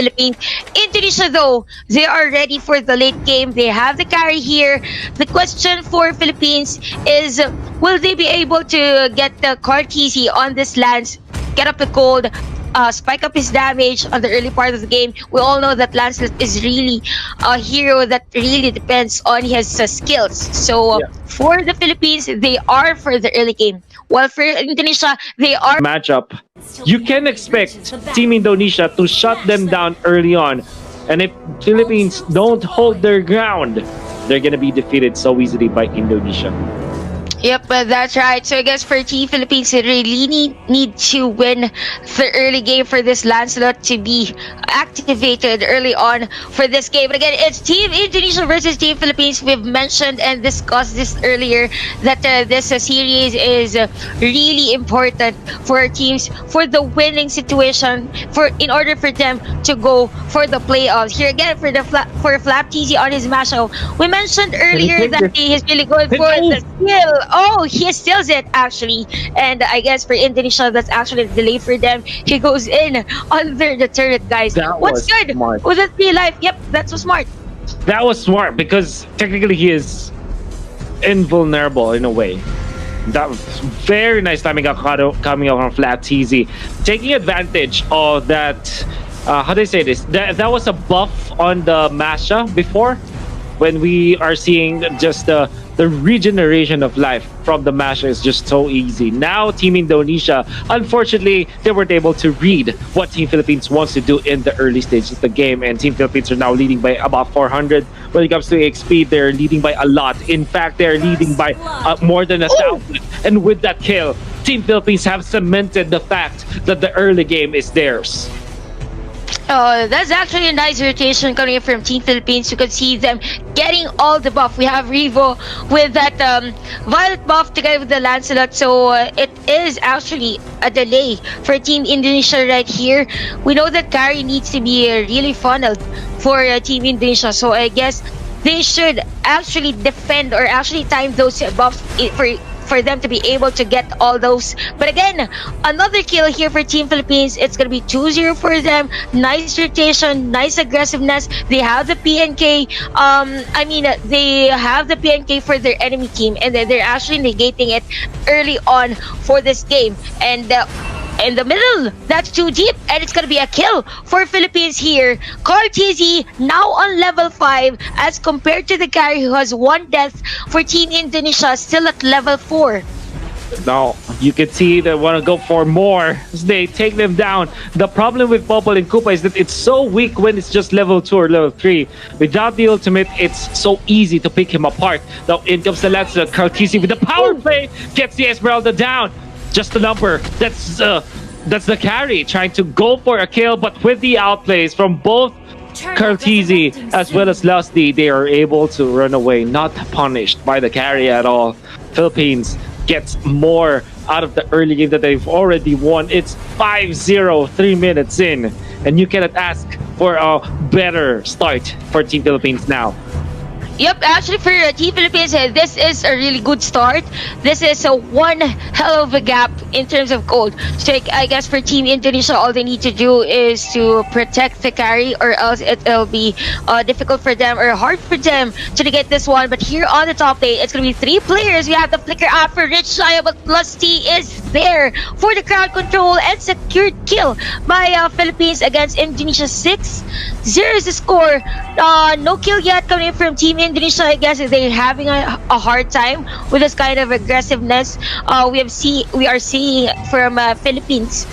Philippines. Indonesia, though, they are ready for the late game. They have the carry here. The question for Philippines is, will they be able to get the Kartizi on this Lance, get up the gold, spike up his damage on the early part of the game? We all know that Lancelot is really a hero that really depends on his skills. So for the Philippines, they are for the early game. While for Indonesia, they are matchup. You can expect Team Indonesia to shut them down early on. And if Philippines don't hold their ground, they're gonna be defeated so easily by Indonesia. Yep, that's right. So I guess for Team Philippines, they really need to win the early game for this Lancelot to be activated early on for this game. But again, it's Team Indonesia versus Team Philippines. We've mentioned and discussed this earlier that this series is really important for our teams for the winning situation, in order for them to go for the playoffs. Here again for Flap TZ on his Masho. We mentioned earlier that he is really good for the skill. Oh, he steals it actually. And I guess for Indonesia, that's actually a delay for them. He goes in under the turret, guys. What's good? Smart. Was it real life? Yep, that's so smart. That was smart because technically he is invulnerable in a way. That was very nice timing coming out from Flat TZ. Taking advantage of that, how do I say this? That was a buff on the Masha before, when we are seeing just the regeneration of life from the Masha is just so easy. Now Team Indonesia, unfortunately, they weren't able to read what Team Philippines wants to do in the early stages of the game, and Team Philippines are now leading by about 400. When it comes to XP, they're leading by a lot. In fact, they're leading by more than 1,000. And with that kill, Team Philippines have cemented the fact that the early game is theirs. Oh, that's actually a nice rotation coming in from Team Philippines. You can see them getting all the buff. We have Rhimo with that violet buff together with the Lancelot. So it is actually a delay for Team Indonesia right here. We know that carry needs to be really funneled for Team Indonesia. So I guess they should actually defend or actually time those buffs for them to be able to get all those. But again, another kill here for Team Philippines. It's gonna be 2-0 for them. Nice rotation, nice aggressiveness. They have the PNK. They have the PNK for their enemy team, and they're actually negating it early on for this game. And in the middle, that's too deep, and it's gonna be a kill for Philippines here. Kartizi now on level 5 as compared to the carry who has 1 death for Team Indonesia, still at level 4. Now you can see they want to go for more as they take them down. The problem with Popol and Koopa is that it's so weak when it's just level 2 or level 3. Without the ultimate, it's so easy to pick him apart. Now in comes the Lancelot. Kartizi with the power play gets the Esmeralda down. Just the number. That's the carry trying to go for a kill, but with the outplays from both Kartizi as well as Lusty, they are able to run away, not punished by the carry at all. Philippines gets more out of the early game that they've already won. It's 5-0, 3 minutes in, and you cannot ask for a better start for Team Philippines now. Yep, actually for Team Philippines, this is a really good start. This is a one hell of a gap in terms of gold. So I guess for Team Indonesia, all they need to do is to protect the carry, or else it'll be difficult for them or hard for them to get this one. But here on the top lane, it's going to be 3 players. We have the flicker out for Rich Shaya, but Lusty is there for the crowd control and secured kill by Philippines against Indonesia. 6-0 is the score. No kill yet coming in from Team Indonesia. I guess they're having a hard time with this kind of aggressiveness we are seeing from Philippines.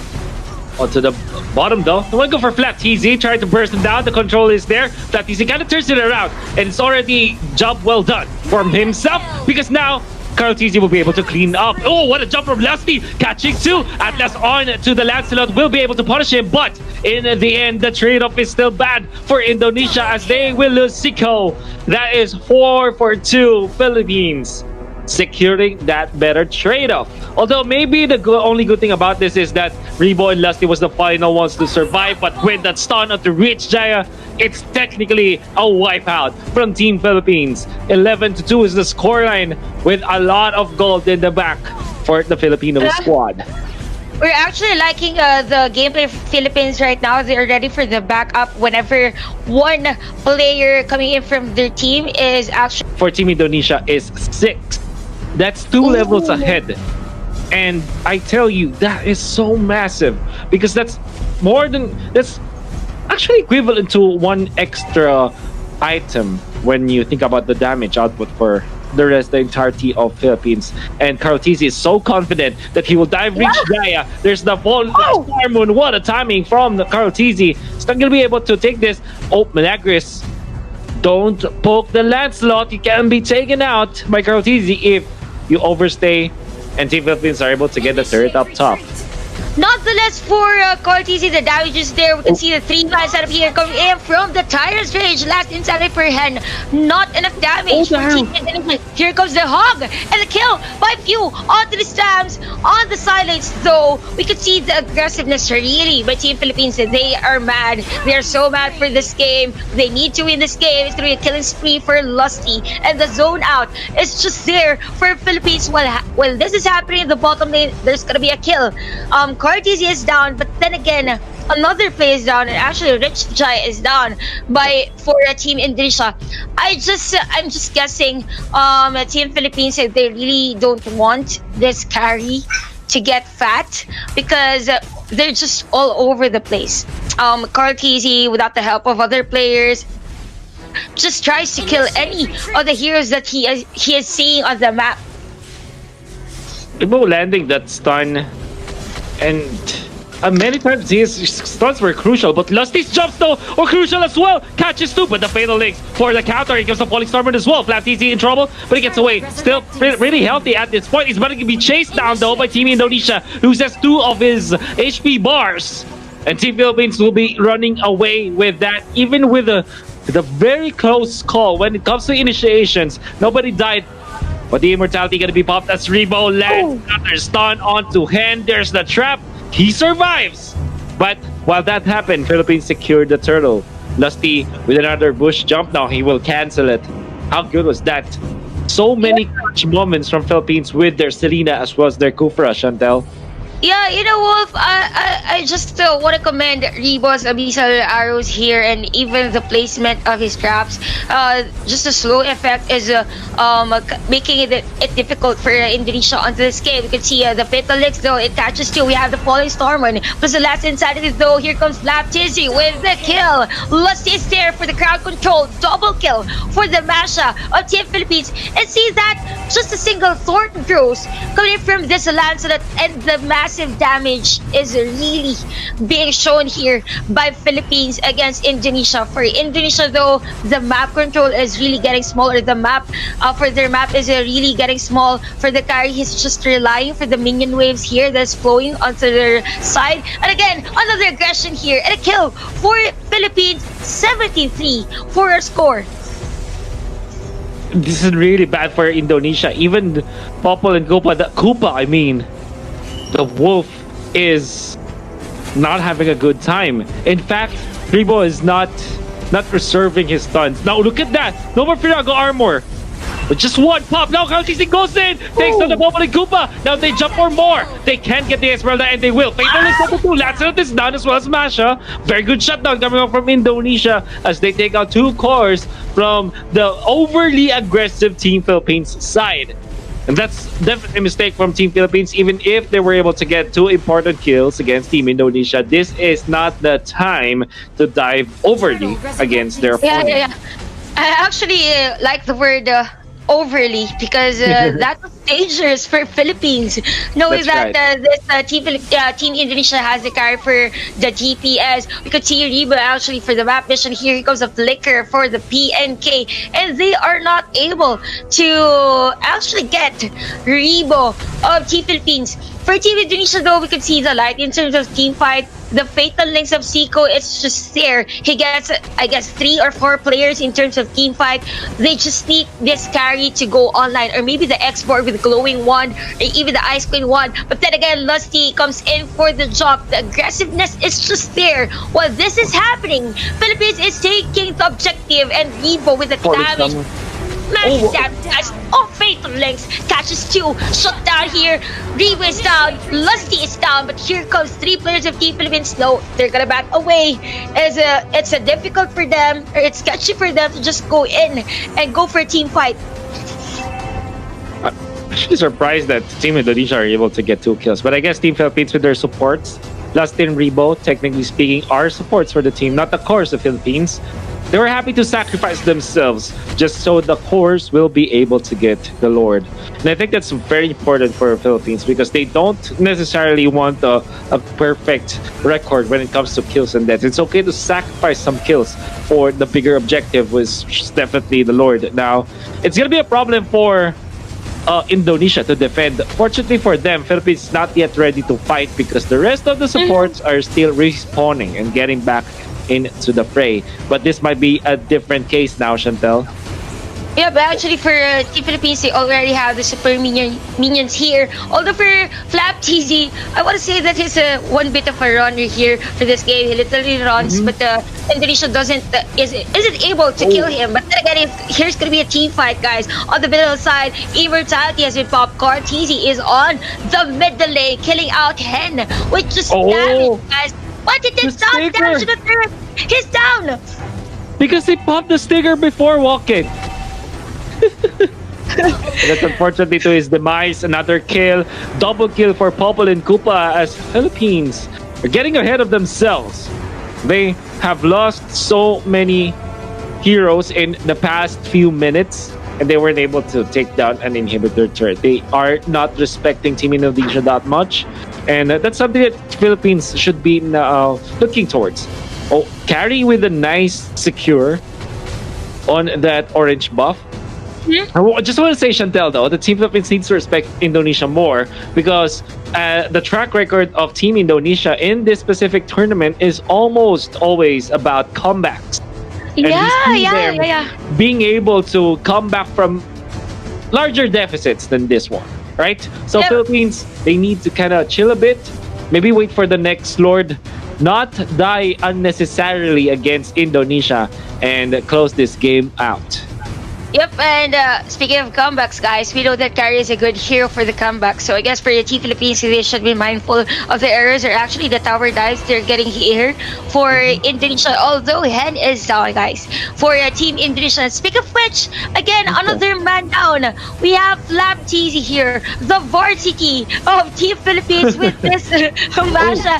Onto the bottom though. They want to go for Flat TZ, trying to burst him down. The control is there. Flat TZ kind of turns it around, and it's already job well done from himself, because now Carl TZ will be able to clean up. Oh, what a jump from Lusty, catching 2. Atlas on to the Lancelot, will be able to punish him, but in the end, the trade-off is still bad for Indonesia as they will lose Siko. That is 4-2 Philippines, securing that better trade-off. Although maybe the only good thing about this is that Rhimo and Lusty was the final ones to survive, but with that stun of the Rich Jaya, it's technically a wipeout from Team Philippines. 11-2 is the scoreline, with a lot of gold in the back for the Filipino squad. We're actually liking the gameplay of Philippines right now. They're ready for the backup whenever one player coming in from their team is actually. For Team Indonesia is 6. That's 2 levels ahead. And I tell you, that is so massive because that's actually equivalent to 1 extra item when you think about the damage output for the entirety of Philippines. And Karotisi is so confident that he will dive reach Gaia. There's the Star Moon. What a timing from the Karotisi. He's not gonna be able to take this. Oh, Menagris, don't poke the Lancelot. You can be taken out by Karotisi if you overstay, and Team Philippines are able to get the turret up top. Nonetheless, for Cortese, the damage is there. We can see the 3-man setup here coming in from the Tyrant's Rage. Last inside per hand. Not enough damage for Team Indonesia. Here comes the Hog and the kill by Few onto the stamps, on the silence. Though we could see the aggressiveness really by Team Philippines. They are mad. They are so mad for this game. They need to win this game. It's going to be a killing spree for Lusty. And the zone out is just there for Philippines. While this is happening in the bottom lane, there's going to be a kill. Cortese is down, but then again, another player is down, and actually Rich Jai is down for Team Indonesia. I'm just guessing. Team Philippines, they really don't want this carry to get fat because they're just all over the place. Cortese, without the help of other players, just tries to kill any of the heroes that he is seeing on the map. Rhimo landing that stun. And many times his stuns were crucial, but Lusty's jumps though were crucial as well. Catches too, but the fatal links for the counter. He gives the Falling Stormer as well. Flat TC in trouble, but he gets away. Still really healthy at this point. He's about to be chased down though by Team Indonesia, who has 2 of his HP bars. And Team Philippines will be running away with that, even with the very close call when it comes to initiations. Nobody died. But the immortality gonna be popped as Rhimo lands another stun onto hand. There's the trap. He survives. But while that happened, Philippines secured the turtle. Lusty with another bush jump now. He will cancel it. How good was that? So many clutch moments from Philippines with their Selena as well as their Kufra, Chantel. Yeah, you know, Wolf, I just want to commend Rebo's Abyssal Arrows here and even the placement of his traps. Just a slow effect is making it difficult for Indonesia onto this game. You can see the Fatal Licks, though, it catches too. We have the Falling Stormer. Plus the last inside of it, though, here comes Laptizzy with the kill. Lusty is there for the crowd control. Double kill for the Masha of Team Philippines. And see that, just a single Thornton throws coming from this Lancelot, and the massive damage is really being shown here by Philippines against Indonesia. For Indonesia though, the map control is really getting smaller. The map for their map is really getting small. For the carry, he's just relying for the minion waves here that's flowing onto their side. And again, another aggression here and a kill for Philippines. 73 for a score. This is really bad for Indonesia. Even Popol and Koopa, I mean, the Wolf is not having a good time. In fact, Rhimo is not preserving his stuns. Now look at that. No more Firago armor. But just one pop. Now Kalkisi goes in. Takes down the Popol and Koopa. Now they jump for more. They can't get the Esmeralda, and they will. Fatal is number 2. Lancelot is down as well as Masha. Very good shutdown coming up from Indonesia as they take out 2 cores from the overly aggressive Team Philippines side. And that's definitely a mistake from Team Philippines. Even if they were able to get 2 important kills against Team Indonesia, this is not the time to dive overly against their opponent. Yeah. I actually like the word overly because that was dangerous for Philippines, knowing That's that this Team Indonesia has the carry for the DPS. We could see Rhimo actually for the map mission. Here he goes a flicker for the PNK, and they are not able to actually get Rhimo of Team Philippines. For Team Indonesia though, we could see the light in terms of team fight. The fatal links of Zico, it's just there. He gets, I guess, 3 or 4 players in terms of team fight. They just need this carry to go online, or maybe the export with the glowing wand, or even the ice queen wand. But then again, Lusty comes in for the jump. The aggressiveness is just there. While this is happening, Philippines is taking the objective, and Rhimo with the damage. Smashes down, guys. Oh, Fatal Links catches two. Shut down here. Rhimo is down. Lusty is down. But here comes three players of Team Philippines. No, they're gonna back away. It's a difficult for them, or it's sketchy for them to just go in and go for a team fight. Actually surprised that Team Indonesia are able to get 2 kills. But I guess Team Philippines with their supports, Lusty and Rhimo, technically speaking, are supports for the team, not the cores of Philippines. They were happy to sacrifice themselves just so the cores will be able to get the Lord. And I think that's very important for Philippines because they don't necessarily want a perfect record when it comes to kills and deaths. It's okay to sacrifice some kills for the bigger objective, which is definitely the Lord. Now, it's going to be a problem for Indonesia to defend. Fortunately for them, Philippines is not yet ready to fight because the rest of the supports are still respawning and getting back into the fray. But this might be a different case now, Chantel. Yeah, but actually for Team Philippines, they already have the super minions here. Although for Flap TZ, I want to say that he's one bit of a runner here for this game. He literally runs, but Indonesia isn't able to kill him. But then again, here's gonna be a team fight, guys. On the middle side, Immortality has been popped. TZ is on the middle lane, killing out Hen, which just damage, guys. What did it not damage to the third? He's down! Because they popped the sticker before walking. That's unfortunately to his demise. Another kill. Double kill for Popol and Koopa as Philippines are getting ahead of themselves. They have lost so many heroes in the past few minutes and they weren't able to take down an inhibitor turret. They are not respecting Team Indonesia that much. And that's something that Philippines should be looking towards. Oh, carry with a nice secure on that orange buff. I just want to say, Chantel, though, the Team Philippines needs to respect Indonesia more because the track record of Team Indonesia in this specific tournament is almost always about comebacks. Yeah. Being able to come back from larger deficits than this one, right? So Philippines, they need to kind of chill a bit, maybe wait for the next Lord, not die unnecessarily against Indonesia and close this game out. Yep, and speaking of comebacks, guys, we know that Carry is a good hero for the comeback. So I guess for the Team Philippines, they should be mindful of the errors or actually the tower dives they're getting here for Indonesia. Although Hen is down, guys, for Team Indonesia. Speak of which, again, another man down. We have Flap TZ here, the varsity of Team Philippines with this Masha.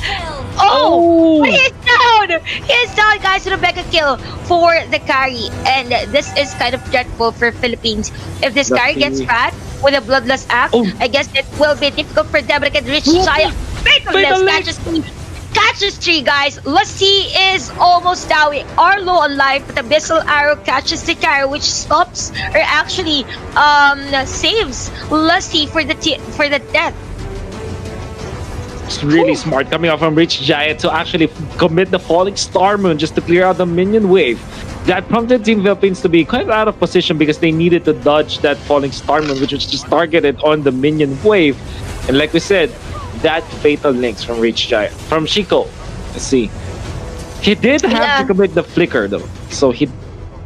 He is down! He is down, guys, with a Rebecca kill for the carry. And this is kind of dreadful for Philippines. If this carry gets fat with a bloodless act, I guess it will be difficult for them to get rich giant. Fatalist catches three, guys. Lusty is almost down. We are low on life, but the Abyssal Arrow catches the carry, which stops or actually saves Lusty for the death. It's really smart coming out from Rich Giant to actually commit the Falling Star Moon just to clear out the minion wave. That prompted Team Philippines to be quite out of position because they needed to dodge that Falling Star Moon, which was just targeted on the minion wave. And like we said, that fatal links from Rich Giant, from Chico. Let's see. He did have to commit the flicker though, so he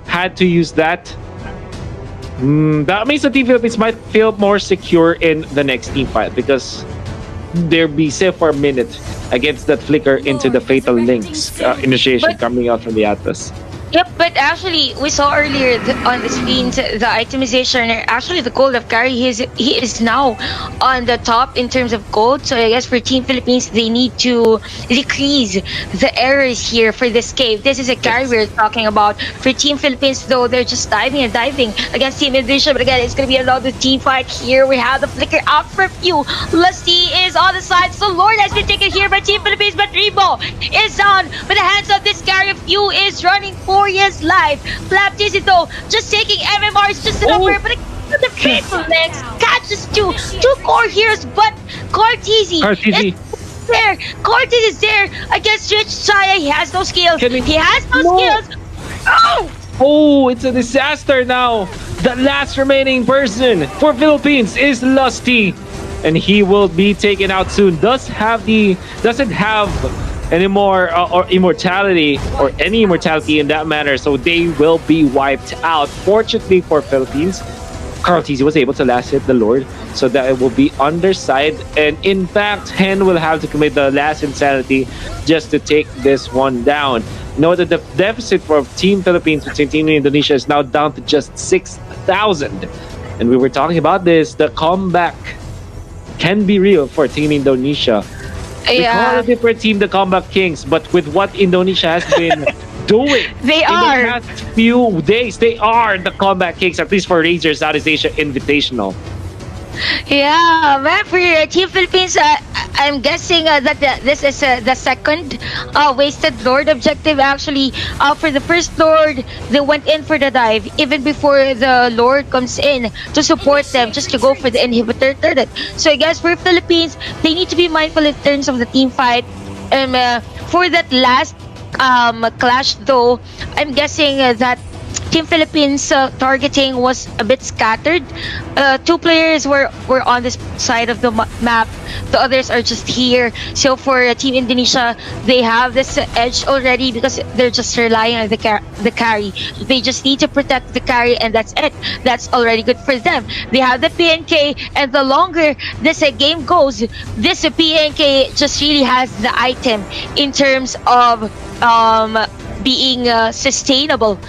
had to use that. That means the Team Philippines might feel more secure in the next team fight because they'll be safe for a minute against that flicker into the fatal links initiation coming out from the Atlas. Yep, but actually, we saw earlier on the screens the itemization. Actually, the gold of Carry, he is now on the top in terms of gold. So I guess for Team Philippines, they need to decrease the errors here for this cave. This is a carry we're talking about. For Team Philippines, though, they're just diving and diving against Team Indonesia. But again, it's going to be another team fight here. We have the flicker out for a few. Lusty is on the side. So Lord has been taken here by Team Philippines, but Rhimo is down with the hands of this carry. Few is running for his life. Flap TZ though, just taking MMR is just a number, but the faithful legs catches two core heroes, but Cortez is there. Cortez is there against Rich Chaya. He has no skills. He has no skills. Oh, it's a disaster now. The last remaining person for Philippines is Lusty, and he will be taken out soon. Doesn't have any more or immortality or any immortality in that manner. So they will be wiped out. Fortunately for Philippines, Carl TZ was able to last hit the Lord, so that it will be underside. And in fact, Hen will have to commit the last insanity just to take this one down. Note that the deficit for Team Philippines between Team Indonesia is now down to just 6,000. And we were talking about this, the comeback can be real for Team Indonesia. We call a different team the Comeback Kings, but with what Indonesia has been doing They in are. the past few days, they are the Comeback Kings, at least for Razer Southeast Asia Invitational. Yeah, man, for Team Philippines, I'm guessing that this is the second wasted Lord objective. Actually, for the first Lord, they went in for the dive even before the Lord comes in to support them, just to go for the inhibitor turret. So I guess for Philippines, they need to be mindful in terms of the team fight. For that last clash, though, I'm guessing that Team Philippines targeting was a bit scattered. Two players were on this side of the map. The others are just here. So for Team Indonesia, they have this edge already because they're just relying on the carry. They just need to protect the carry, and that's it. That's already good for them. They have the PNK, and the longer this game goes, this PNK just really has the item in terms of being sustainable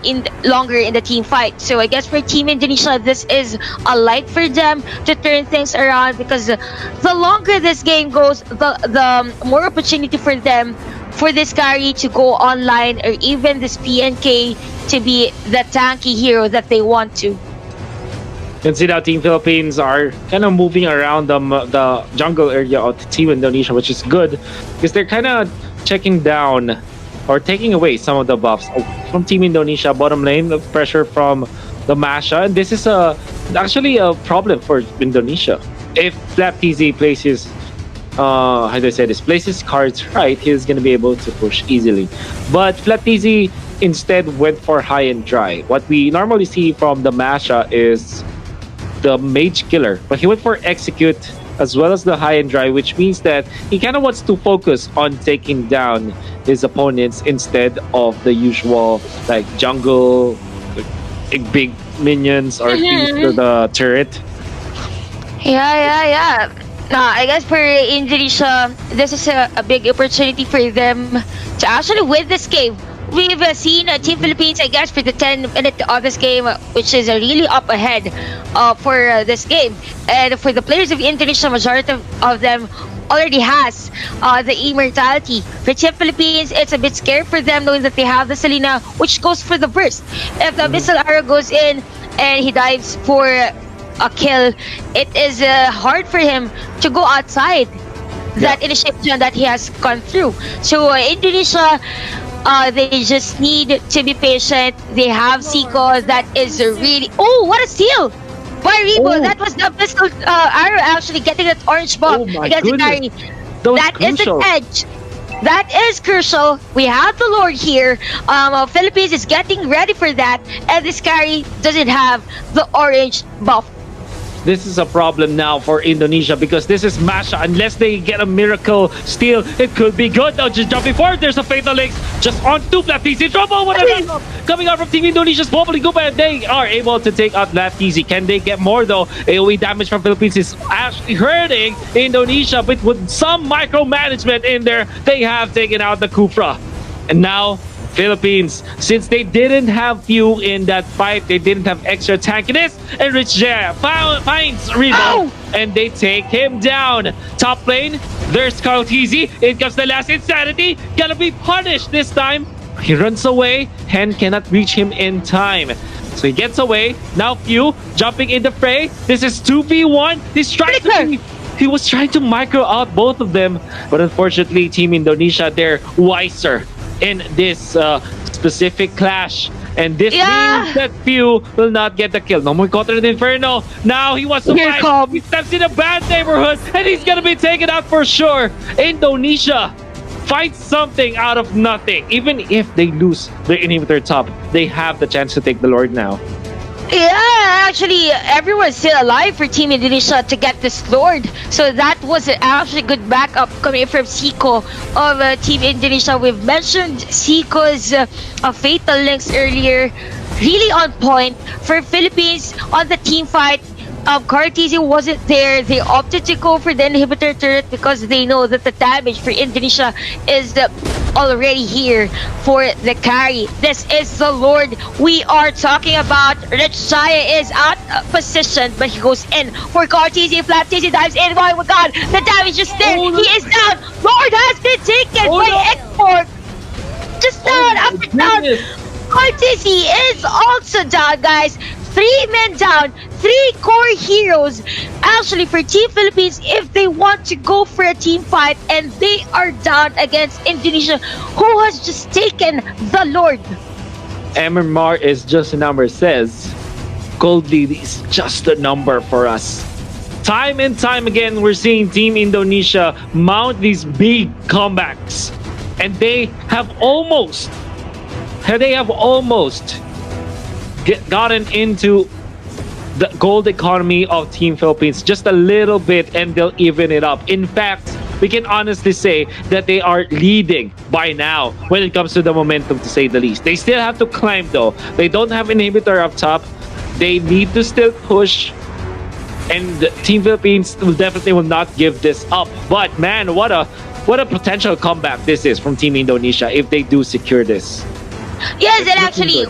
in longer in the team fight. So I guess for Team Indonesia, this is a light for them to turn things around, because the longer this game goes, the more opportunity for them for this carry to go online, or even this PNK to be the tanky hero that they want to. You can see that Team Philippines are kind of moving around the jungle area of Team Indonesia, which is good because they're kind of checking down or taking away some of the buffs from Team Indonesia. Bottom lane, the pressure from the Masha, and this is actually a problem for Indonesia. If Flap TZ places how do I say this, places cards right, he's gonna be able to push easily. But Flap TZ instead went for high and dry. What we normally see from the Masha is the mage killer, but he went for execute as well as the high and dry, which means that he kind of wants to focus on taking down his opponents instead of the usual like jungle big minions or things to the turret. Yeah. I guess for Indonesia, this is a big opportunity for them to actually win this game. We've seen Team Philippines, I guess, for the 10-minute of this game, which is really up ahead for this game. And for the players of Indonesia, majority of them already has the immortality. For Team Philippines, it's a bit scary for them knowing that they have the Selena, which goes for the burst. If the missile arrow goes in and he dives for a kill, it is hard for him to go outside that initiation that he has gone through. So Indonesia, they just need to be patient. They have Seiko that is really... Oh, what a steal! By Rhimo, that was the pistol arrow actually getting that orange buff against the carry. That is an edge. That is crucial. We have the Lord here. Philippines is getting ready for that, and this carry doesn't have the orange buff. This is a problem now for Indonesia because this is Masha. Unless they get a miracle steal, it could be good. Now just jumping forward, there's a Fatal Links just on two Flap TZ. Trouble! What a coming out from Team Indonesia's Bubbly Goop, and they are able to take out Flap TZ. Can they get more though? AoE damage from Philippines is actually hurting Indonesia, but with some micromanagement in there, they have taken out the Kufra. And now Philippines, since they didn't have fuel in that fight, they didn't have extra tankiness, and Rich Jaya finds Rhimo, and they take him down. Top lane, there's Carl TZ. In comes the last insanity. Gonna be punished this time. He runs away. Hen cannot reach him in time. So he gets away. Now Few jumping in the fray. This is 2v1. He was trying to micro out both of them, but unfortunately, Team Indonesia, they're wiser in this specific clash, and this means that Few will not get the kill. No more Cotter the Inferno. Now he wants to fight. He steps in a bad neighborhood, and he's gonna be taken out for sure. Indonesia finds something out of nothing. Even if they lose their inhibitor top, they have the chance to take the Lord now. Yeah, actually, everyone's still alive for Team Indonesia to get this Lord. So that was actually good backup coming from Seiko of Team Indonesia. We've mentioned Seiko's fatal links earlier. Really on point for Philippines on the team fight. Cartesi wasn't there. They opted to go for the inhibitor turret because they know that the damage for Indonesia is already here for the carry. This is the Lord we are talking about. Rich Shaya is out of position, but he goes in for Cartesi. Flat Tesi dives in. Oh my god, the damage is there. Oh, He is down. Lord has been taken by Export. Just down, up and down. Cartesi is also down, guys. 3 men down, 3 core heroes. Actually, for Team Philippines, if they want to go for a team fight and they are down against Indonesia, who has just taken the Lord. MMR is just a number, says Gold Lead is just a number for us. Time and time again, we're seeing Team Indonesia mount these big comebacks. And they have almost gotten into the gold economy of Team Philippines just a little bit, and they'll even it up. In fact, we can honestly say that they are leading by now when it comes to the momentum, to say the least. They still have to climb though. They don't have an inhibitor up top. They need to still push, and Team Philippines will not give this up. But man, what a potential comeback this is from Team Indonesia if they do secure this. Yes, and actually,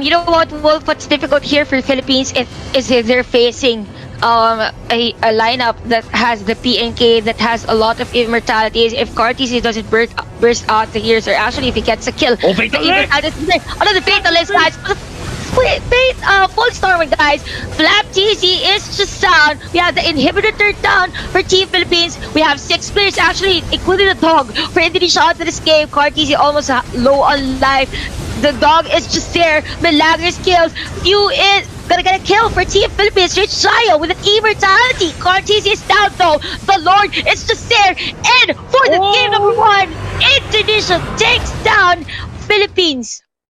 you know what, Wolf? What's difficult here for Philippines is that they're facing a lineup that has the PNK, that has a lot of immortalities. If Cartesi doesn't burst out the heroes, or actually if he gets a kill, another fatalist, guys. Full storming, guys. Flap TC is just down. We have the inhibitor turned down for Team Philippines. We have 6 players, actually, including the dog, for Indonesia out to this game. Cartesi almost low on life. The dog is just there. Milagros kills. Few is gonna get a kill for Team Philippines. Rich Shaya with an immortality. Cartesi is down though. The Lord is just there. And for the game number 1, Indonesia takes down Philippines.